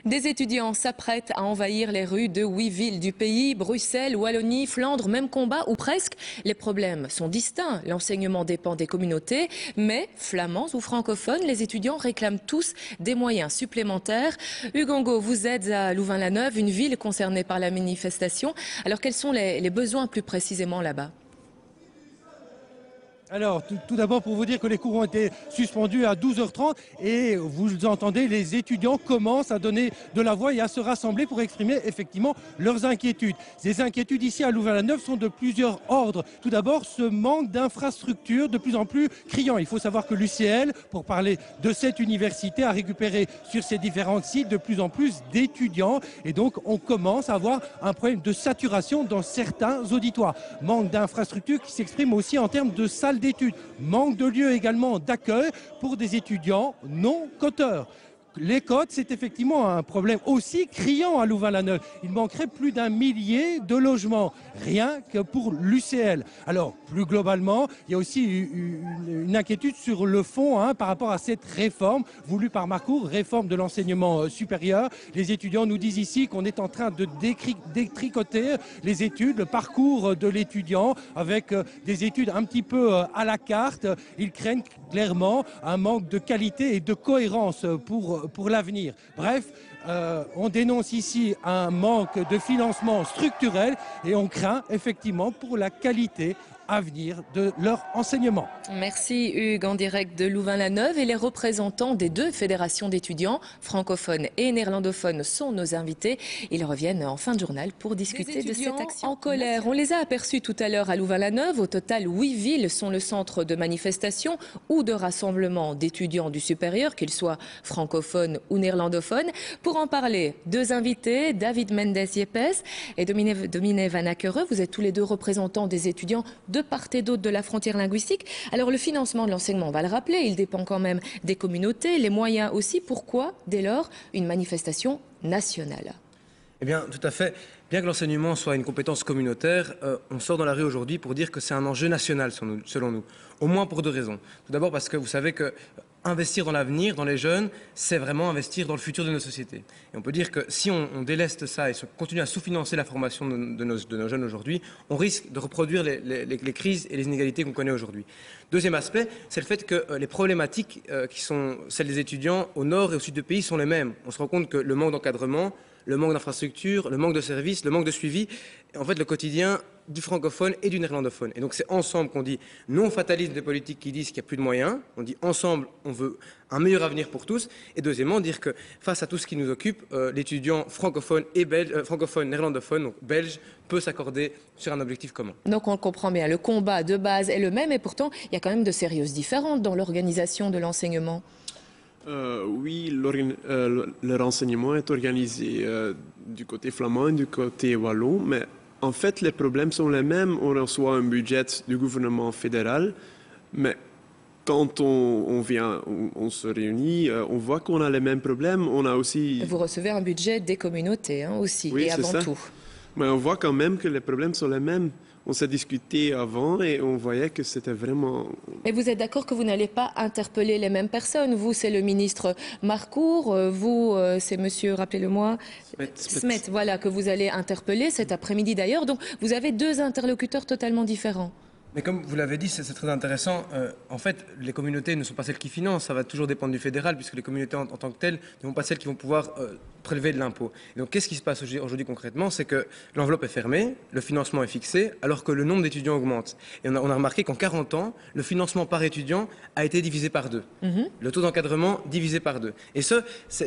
Des étudiants s'apprêtent à envahir les rues de 8 villes du pays, Bruxelles, Wallonie, Flandre, même combat ou presque. Les problèmes sont distincts, l'enseignement dépend des communautés, mais flamands ou francophones, les étudiants réclament tous des moyens supplémentaires. Hugongo, vous êtes à Louvain-la-Neuve, une ville concernée par la manifestation. Alors quels sont les besoins plus précisément là-bas ? Alors, tout d'abord, pour vous dire que les cours ont été suspendus à 12h30 et vous entendez, les étudiants commencent à donner de la voix et à se rassembler pour exprimer effectivement leurs inquiétudes. Ces inquiétudes ici à Louvain-la-Neuve sont de plusieurs ordres. Tout d'abord, ce manque d'infrastructures de plus en plus criant. Il faut savoir que l'UCL, pour parler de cette université, a récupéré sur ses différents sites de plus en plus d'étudiants et donc on commence à avoir un problème de saturation dans certains auditoires. Manque d'infrastructures qui s'exprime aussi en termes de salles d'études, manque de lieux également d'accueil pour des étudiants non coteurs. Les cotes, c'est effectivement un problème aussi criant à Louvain-la-Neuve. Il manquerait plus d'1 millier de logements, rien que pour l'UCL. Alors, plus globalement, il y a aussi une inquiétude sur le fond par rapport à cette réforme voulue par Marcourt, réforme de l'enseignement supérieur. Les étudiants nous disent ici qu'on est en train de détricoter les études, le parcours de l'étudiant, avec des études un petit peu à la carte. Ils craignent clairement un manque de qualité et de cohérence pour l'avenir. Bref, on dénonce ici un manque de financement structurel et on craint effectivement pour la qualité à venir de leur enseignement. Merci Hugues, en direct de Louvain-la-Neuve, et les représentants des deux fédérations d'étudiants, francophones et néerlandophones, sont nos invités. Ils reviennent en fin de journal pour discuter de cette action en colère. On les a aperçus tout à l'heure à Louvain-la-Neuve. Au total, 8 villes sont le centre de manifestations ou de rassemblements d'étudiants du supérieur, qu'ils soient francophones ou néerlandophones. Pour en parler, deux invités, David Mendes-Yepes et Dominique Van Ackere. Vous êtes tous les deux représentants des étudiants de part et d'autre de la frontière linguistique. Alors le financement de l'enseignement, on va le rappeler, il dépend quand même des communautés, les moyens aussi. Pourquoi, dès lors, une manifestation nationale ? Eh bien, tout à fait. Bien que l'enseignement soit une compétence communautaire, on sort dans la rue aujourd'hui pour dire que c'est un enjeu national, selon nous. Au moins pour deux raisons. Tout d'abord parce que vous savez que investir dans l'avenir, dans les jeunes, c'est vraiment investir dans le futur de nos sociétés. Et on peut dire que si on déleste ça et continue à sous-financer la formation de nos jeunes aujourd'hui, on risque de reproduire les crises et les inégalités qu'on connaît aujourd'hui. Deuxième aspect, c'est le fait que les problématiques qui sont celles des étudiants au nord et au sud du pays sont les mêmes. On se rend compte que le manque d'encadrement, le manque d'infrastructures, le manque de services, le manque de suivi, en fait le quotidien du francophone et du néerlandophone. Et donc c'est ensemble qu'on dit non au fatalisme des politiques qui disent qu'il n'y a plus de moyens, on dit ensemble on veut un meilleur avenir pour tous, et deuxièmement dire que face à tout ce qui nous occupe, l'étudiant francophone et francophone, néerlandophone, donc belge, peut s'accorder sur un objectif commun. Donc on comprend bien, le combat de base est le même et pourtant il y a quand même de sérieuses différences dans l'organisation de l'enseignement. Oui, le renseignement est organisé du côté flamand et du côté wallon, mais en fait, les problèmes sont les mêmes. On reçoit un budget du gouvernement fédéral, mais quand on se réunit, on voit qu'on a les mêmes problèmes. On a aussi... Vous recevez un budget des communautés aussi, oui, et avant ça. tout. Mais on voit quand même que les problèmes sont les mêmes. On s'est discuté avant et on voyait que c'était vraiment... Et vous êtes d'accord que vous n'allez pas interpeller les mêmes personnes? Vous, c'est le ministre Marcourt. Vous, c'est monsieur, rappelez-le-moi, Smet, voilà, que vous allez interpeller cet après-midi d'ailleurs. Donc, vous avez deux interlocuteurs totalement différents. Mais comme vous l'avez dit, c'est très intéressant. En fait, les communautés ne sont pas celles qui financent. Ça va toujours dépendre du fédéral, puisque les communautés en tant que telles ne sont pas celles qui vont pouvoir prélever de l'impôt. Donc, qu'est-ce qui se passe aujourd'hui concrètement? C'est que l'enveloppe est fermée, le financement est fixé, alors que le nombre d'étudiants augmente. Et on a remarqué qu'en 40 ans, le financement par étudiant a été divisé par 2. Le taux d'encadrement divisé par 2. Et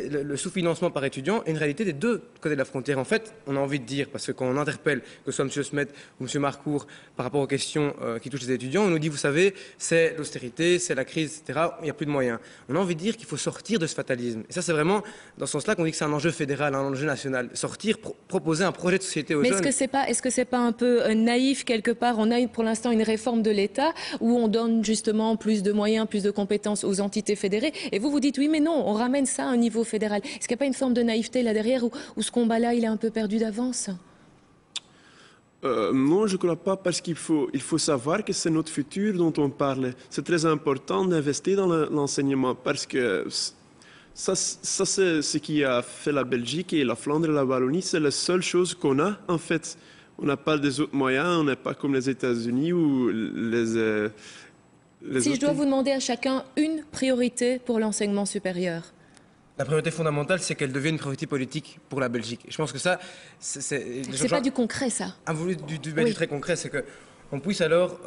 le sous-financement par étudiant est une réalité des deux côtés de la frontière. En fait, on a envie de dire, parce que quand on interpelle, que ce soit M. Smet ou M. Marcourt, par rapport aux questions qui touchent les étudiants, on nous dit, vous savez, c'est l'austérité, c'est la crise, etc. Il n'y a plus de moyens. On a envie de dire qu'il faut sortir de ce fatalisme. Et ça, c'est vraiment dans ce sens-là qu'on dit que c'est un enjeu fédéral, un enjeu national. Sortir, proposer un projet de société aux jeunes. Mais est-ce que c'est pas un peu naïf quelque part? On a pour l'instant une réforme de l'État où on donne justement plus de moyens, plus de compétences aux entités fédérées. Et vous dites oui, mais non, on ramène ça à un niveau fédéral. Est-ce qu'il n'y a pas une forme de naïveté là derrière où ce combat-là, il est un peu perdu d'avance? Non, je ne crois pas, parce qu'il faut savoir que c'est notre futur dont on parle. C'est très important d'investir dans l'enseignement, parce que Ça c'est ce qui a fait la Belgique et la Flandre et la Wallonie. C'est la seule chose qu'on a, en fait. On n'a pas des autres moyens, on n'est pas comme les États-Unis ou les si je dois vous demander à chacun une priorité pour l'enseignement supérieur. La priorité fondamentale, c'est qu'elle devienne une priorité politique pour la Belgique. Et je pense que ça, c'est pas du concret, ça. Du très concret, c'est qu'on puisse alors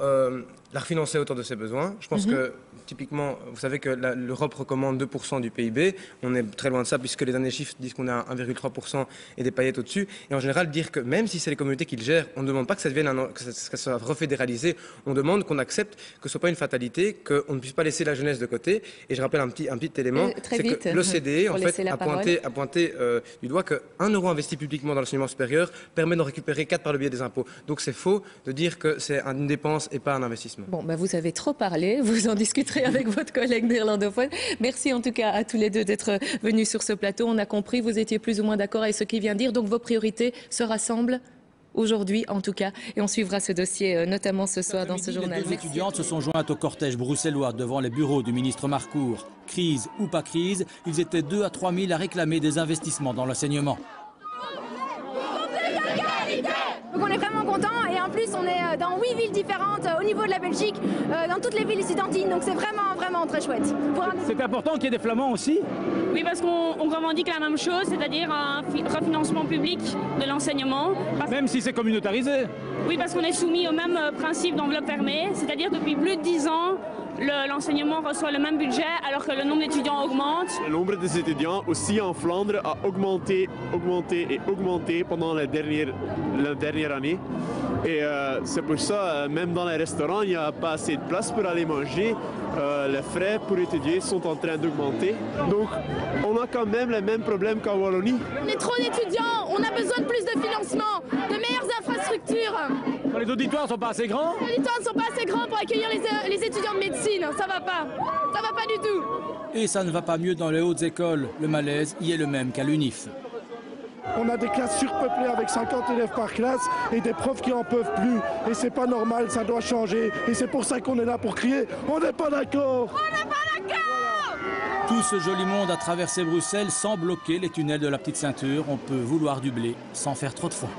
la refinancer à hauteur de ses besoins. Je pense que, typiquement, vous savez que l'Europe recommande 2% du PIB. On est très loin de ça, puisque les derniers chiffres disent qu'on est à 1,3% et des paillettes au-dessus. Et en général, dire que même si c'est les communautés qui le gèrent, on ne demande pas que ça soit refédéralisé. On demande qu'on accepte que ce ne soit pas une fatalité, qu'on ne puisse pas laisser la jeunesse de côté. Et je rappelle un petit élément, c'est que l'OCDE, en fait, a pointé du doigt que 1 euro investi publiquement dans l'enseignement supérieur permet d'en récupérer 4 par le biais des impôts. Donc c'est faux de dire que c'est une dépense et pas un investissement. Bon, vous avez trop parlé, vous en discuterez avec votre collègue néerlandophone. Merci en tout cas à tous les deux d'être venus sur ce plateau. On a compris, vous étiez plus ou moins d'accord avec ce qu'il vient de dire, donc vos priorités se rassemblent aujourd'hui en tout cas. Et on suivra ce dossier notamment ce soir dans ce journal. Les deux étudiantes se sont jointes au cortège bruxellois devant les bureaux du ministre Marcourt. Crise ou pas crise, ils étaient 2 à 3 000 à réclamer des investissements dans l'enseignement. Donc on est vraiment contents et en plus on est dans 8 villes différentes au niveau de la Belgique, dans toutes les villes étudiantines, donc c'est vraiment très chouette. C'est important qu'il y ait des flamands aussi? Oui, parce qu'on revendique la même chose, c'est-à-dire un refinancement public de l'enseignement. Même si c'est communautarisé? Oui, parce qu'on est soumis au même principe d'enveloppe fermée, c'est-à-dire depuis plus de 10 ans, l'enseignement reçoit le même budget alors que le nombre d'étudiants augmente. Le nombre des étudiants aussi en Flandre a augmenté pendant la dernière année. Et c'est pour ça, même dans les restaurants, il n'y a pas assez de place pour aller manger. Les frais pour étudier sont en train d'augmenter. Donc, on a quand même les mêmes problèmes qu'en Wallonie. On est trop d'étudiants, on a besoin de plus de financement, de meilleures infrastructures. Les auditoires ne sont pas assez grands? Les auditoires ne sont pas assez grands pour accueillir les étudiants de médecine, ça va pas du tout. Et ça ne va pas mieux dans les hautes écoles. Le malaise y est le même qu'à l'UNIF. On a des classes surpeuplées avec 50 élèves par classe et des profs qui en peuvent plus. Et c'est pas normal, ça doit changer. Et c'est pour ça qu'on est là pour crier, on n'est pas d'accord. On n'est pas d'accord. Tout ce joli monde a traversé Bruxelles sans bloquer les tunnels de la petite ceinture. On peut vouloir du blé sans faire trop de foin.